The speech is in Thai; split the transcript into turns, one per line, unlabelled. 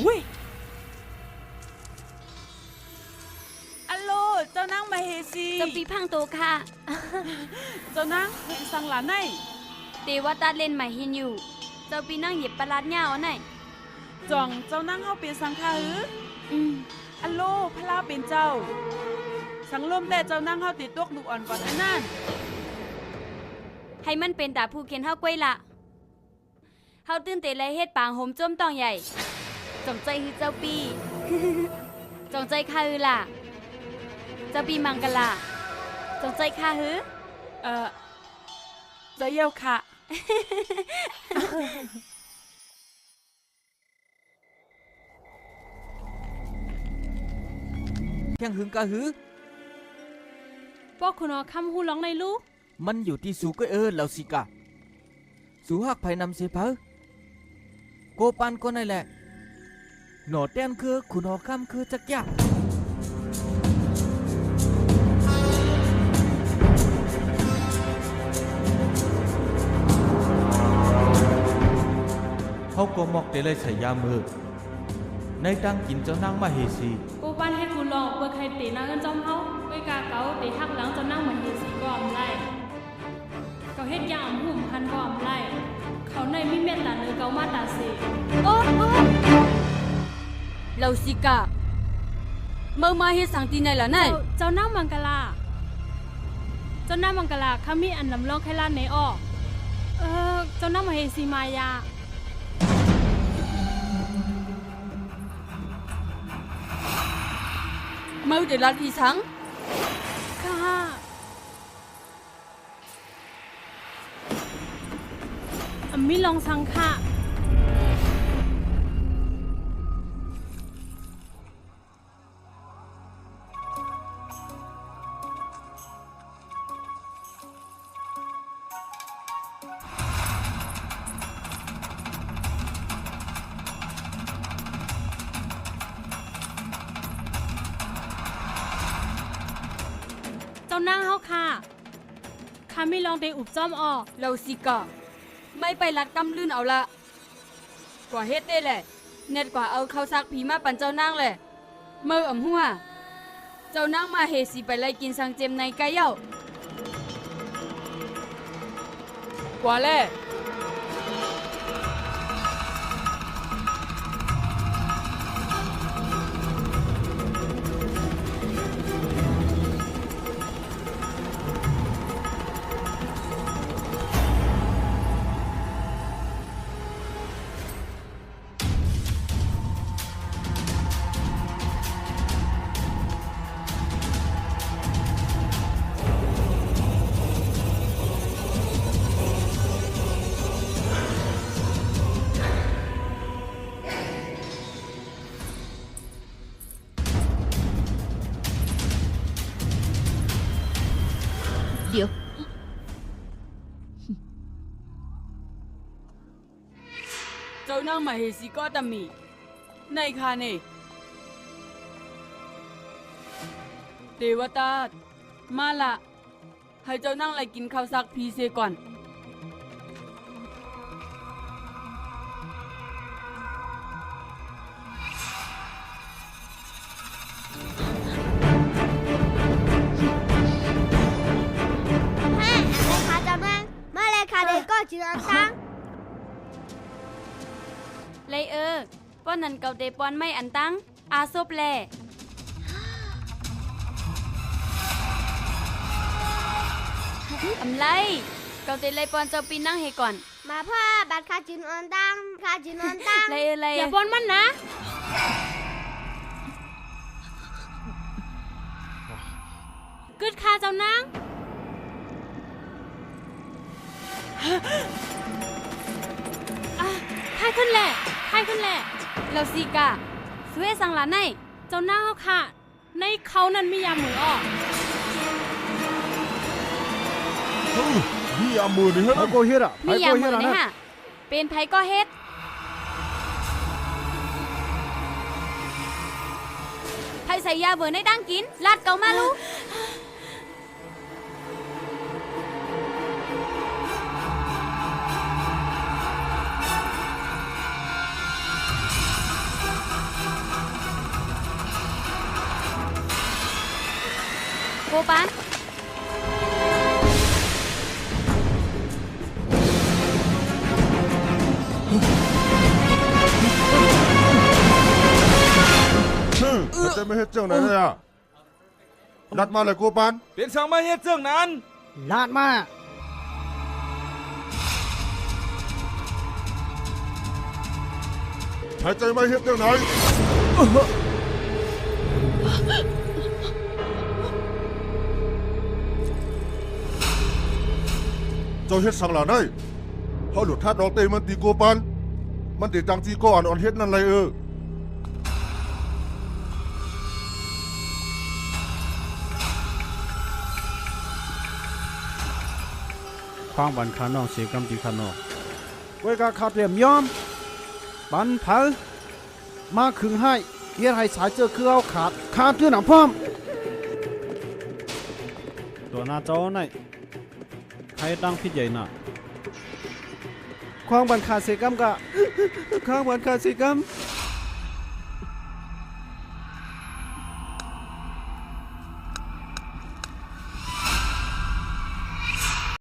อุ้ยอัลโหลเจ้านางมาเฮซี
เจ้าปีพังโตค่ะ
เจ้านางเป็นสังหลานไหน
เตว่าตัดเล่นใหม่หินอยู่เจ้าปีนั่งเหยียบปลาดเหย้าอันไหน
จ่องเจ้านางเฮาเป็นสังฆาหืออัลโหลพระลาเป็นเจ้าสังลมแต่เจ้านางเฮาติดตกลูกอ่อนก่อนอันนั้น
ให้มันเป็นตาผู้เขียนเฮากล้วยละเฮาตื่นเต้นและเฮ็ดปางโหมจมต้องใหญ่จงใจคือเจ้าปี จงใจข้าฮือล่ะเจ้าปีมังกะล่ะจงใจข้าฮือ
จะเยี่ยวค่ะ
เพียงหึงกะหือ
พวกคุณคำหูร้องในลูก
มันอยู่ที่สูก็เหล่าสิกะสูหักไผนำเสเพอโกปันก็นั่นแหละหนอแต้นคือคุณหอคำคือจักยะ
เขาก็มอกได้เลยใส่ยามือในดังกินเจ้านางมาเฮซี
กูบ้านให้กูลองเปิดใครตีนางเงินจอมเฮาไว้กาเกาตีหักหลังจนนั่งเหมือนเฮสีก็อำไล่ก็เฮ็ดยาอำหุ่มพันก็อำไล่เขาในมีเมตตาเนื้อเกามาตาเส
โอ้เราสิกะเมื่อมาเฮ็ดสังตีไหนล่ะนั่น
เจ้านั่งมังกลาเจ้านั่งมังกลาข้ามีอันลำลองแค่ล้านในอ้อเจ้านั่งมาเฮสีมายา
เมื่อเดือดร้อนอีสัง
ค่ะมีลองสังค่ะนั่งเฮาค่ะข้าไม่ลองเตะอุบจ้อมออก
เราสิกะไม่ไปรัดกำลื่นเอาละกว่าเฮ็ดได้แหละเน็ดกว่าเอาข้าวซักผีมาปั่นเจ้านางแหละเมื่อหัวเจ้านางมาเฮสิไปไล่กินสังเจมในไก่เย้ากว่าแล่
เดี๋ยว
เจ้านางมาเฮสิก็ตะมีในคาเนเทวตามาละให้เจ้านั่งไล่กินข้าวซักพีเซก่อน
ก็จือซัง
เลยป้อนนันเกาเตปอนไม่อันตั้งอาซบแลอำไลเกาเตเลยปอนเจ้าปีนั่งให้ก่อน
มาพ่อบัดคาจินออนตั้งคาจินออนตั้ง
เลย
อย่าปอนมันนะกึดคาเจ้านางใครขึ้นแหละ
เราสิกะสวยสังหลานใน
เจ้าหน้าเฮาค่ะในเขานั้นมียาหมูออก
มียามือนี่ฮะ
มียามือนี่ฮะเป็นไผก็เฮ็ดไผใส่ยาเบอร์ในดังกินลาดเกามาลูก โกปาน
เขาจะไม่เฮ็ดเจ้าไหนเลยอ่ะนัดมาเลยกูปาน
เป็นสังมาเฮ็ดเรื่องนั้น
ลาดมา
หายใจไม่เฮ็ดเจ้าไหนเจ้าเฮ็ดสังหลาได้เขาหลุดทัดดอกเตมันตีกูปานมันตีจังจีก่อนอ่อนเฮ็ดนั่นเลย
ควางบันคานองเสียกำตีคานองไว้กาขาดเตรียมยอมบันเผามาขึงให้เฮ็ดให้สายเจอคือเอาขาดเตือนหนังพร้อมตัวหน้าจอไหนใครตั้งพิษใหญ่น่ะควางบันคาเสียกำกะควางบันคาเสียกำ